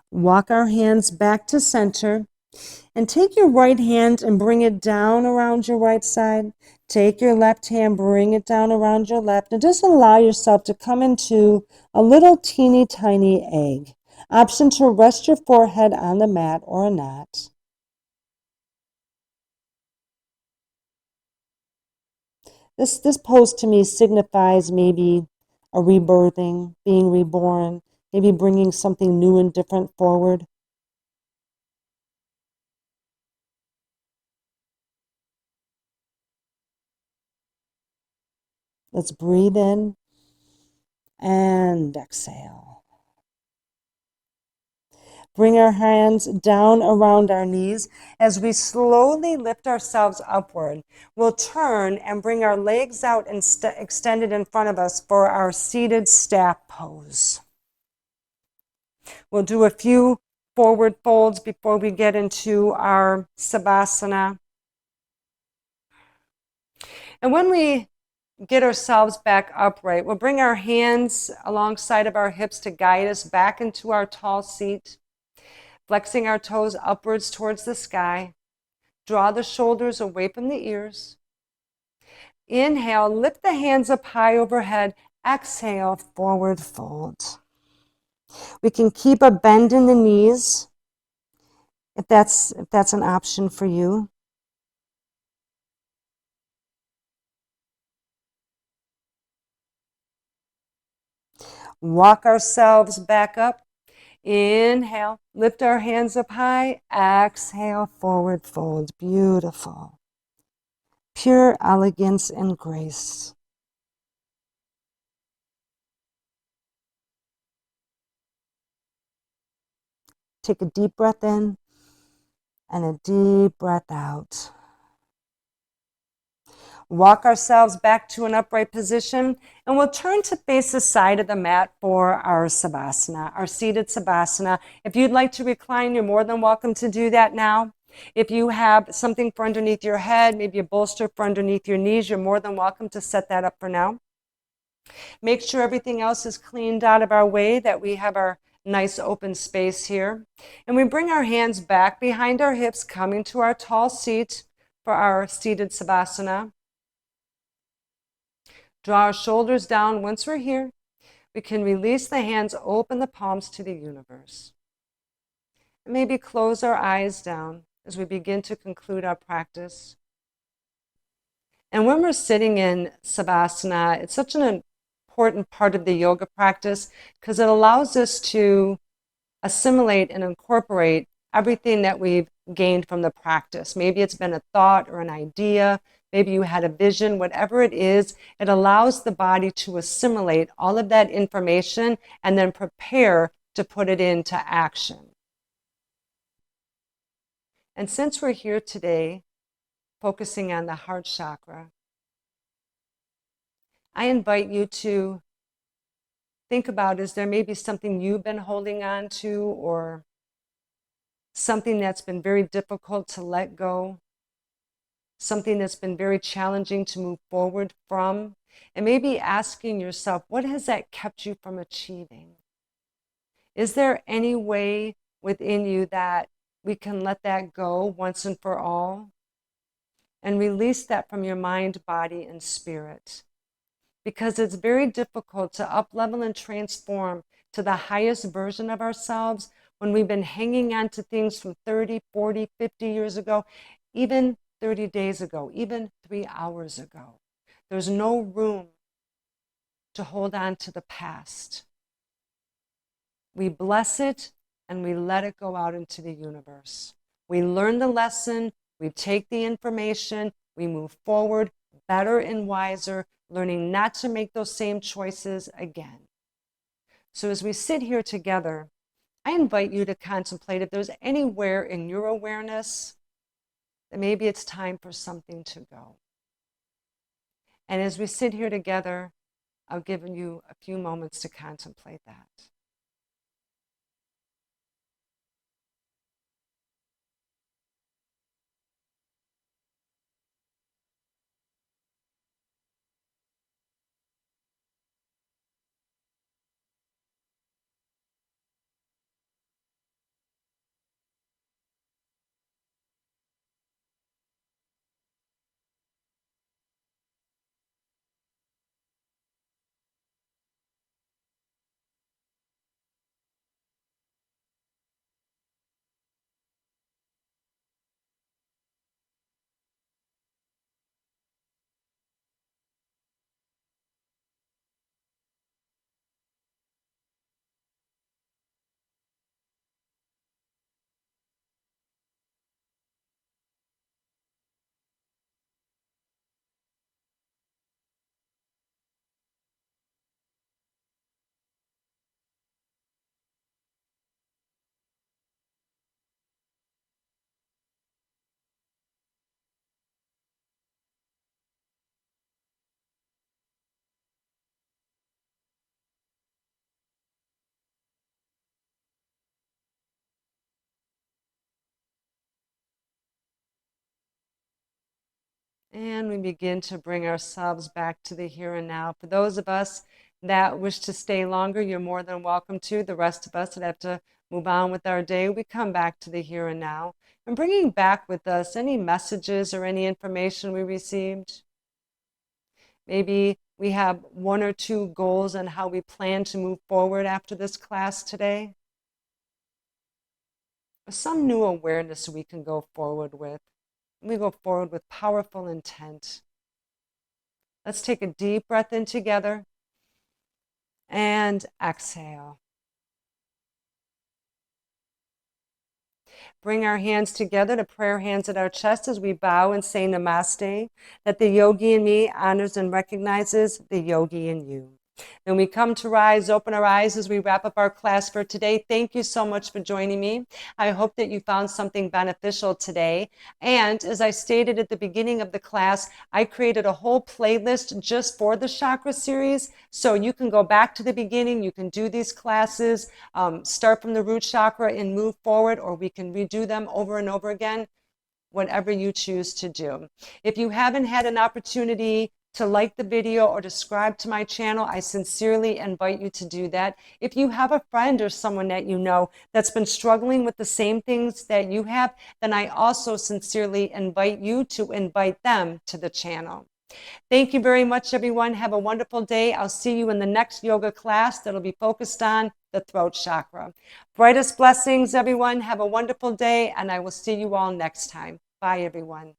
Walk our hands back to center. And take your right hand and bring it down around your right side. Take your left hand, bring it down around your left. And just allow yourself to come into a little teeny tiny egg. Option to rest your forehead on the mat or not. This pose to me signifies maybe a rebirthing, being reborn, maybe bringing something new and different forward. Let's breathe in and exhale. Bring our hands down around our knees. As we slowly lift ourselves upward, we'll turn and bring our legs out and extended in front of us for our seated staff pose. We'll do a few forward folds before we get into our Savasana. And when we get ourselves back upright, we'll bring our hands alongside of our hips to guide us back into our tall seat. Flexing our toes upwards towards the sky. Draw the shoulders away from the ears. Inhale, lift the hands up high overhead. Exhale, forward fold. We can keep a bend in the knees if that's an option for you. Walk ourselves back up. Inhale, lift our hands up high. Exhale, forward fold. Beautiful. Pure elegance and grace. Take a deep breath in and a deep breath out. Walk ourselves back to an upright position, and we'll turn to face the side of the mat for our Savasana, our seated Savasana. If you'd like to recline, you're more than welcome to do that now. If you have something for underneath your head, maybe a bolster for underneath your knees, you're more than welcome to set that up for now. Make sure everything else is cleaned out of our way, that we have our nice open space here. And we bring our hands back behind our hips, coming to our tall seat for our seated Savasana. Draw our shoulders down. Once we're here, we can release the hands, open the palms to the universe. And maybe close our eyes down as we begin to conclude our practice. And when we're sitting in Savasana, it's such an important part of the yoga practice because it allows us to assimilate and incorporate everything that we've gained from the practice. Maybe it's been a thought or an idea. Maybe you had a vision, whatever it is, it allows the body to assimilate all of that information and then prepare to put it into action. And since we're here today, focusing on the heart chakra, I invite you to think about, is there maybe something you've been holding on to or something that's been very difficult to let go? Something that's been very challenging to move forward from, and maybe asking yourself, what has that kept you from achieving? Is there any way within you that we can let that go once and for all and release that from your mind, body, and spirit? Because it's very difficult to up-level and transform to the highest version of ourselves when we've been hanging on to things from 30, 40, 50 years ago, even 30 days ago, even 3 hours ago. There's no room to hold on to the past. We bless it and we let it go out into the universe. We learn the lesson, we take the information, we move forward, better and wiser, learning not to make those same choices again. So as we sit here together, I invite you to contemplate if there's anywhere in your awareness that maybe it's time for something to go. And as we sit here together, I'll give you a few moments to contemplate that. And we begin to bring ourselves back to the here and now. For those of us that wish to stay longer, you're more than welcome to. The rest of us that have to move on with our day, we come back to the here and now. And bringing back with us any messages or any information we received. Maybe we have one or two goals on how we plan to move forward after this class today. Some new awareness we can go forward with. We go forward with powerful intent. Let's take a deep breath in together and exhale. Bring our hands together to prayer hands at our chest as we bow and say namaste, that the yogi in me honors and recognizes the yogi in you. Then we come to rise, open our eyes as we wrap up our class for today. Thank you so much for joining me. I hope that you found something beneficial today. And as I stated at the beginning of the class, I created a whole playlist just for the chakra series. So you can go back to the beginning, you can do these classes, start from the root chakra and move forward, or we can redo them over and over again, whatever you choose to do. If you haven't had an opportunity to like the video or subscribe to my channel, I sincerely invite you to do that. If you have a friend or someone that you know that's been struggling with the same things that you have, then I also sincerely invite you to invite them to the channel. Thank you very much, everyone. Have a wonderful day. I'll see you in the next yoga class that'll be focused on the throat chakra. Brightest blessings, everyone. Have a wonderful day, and I will see you all next time. Bye, everyone.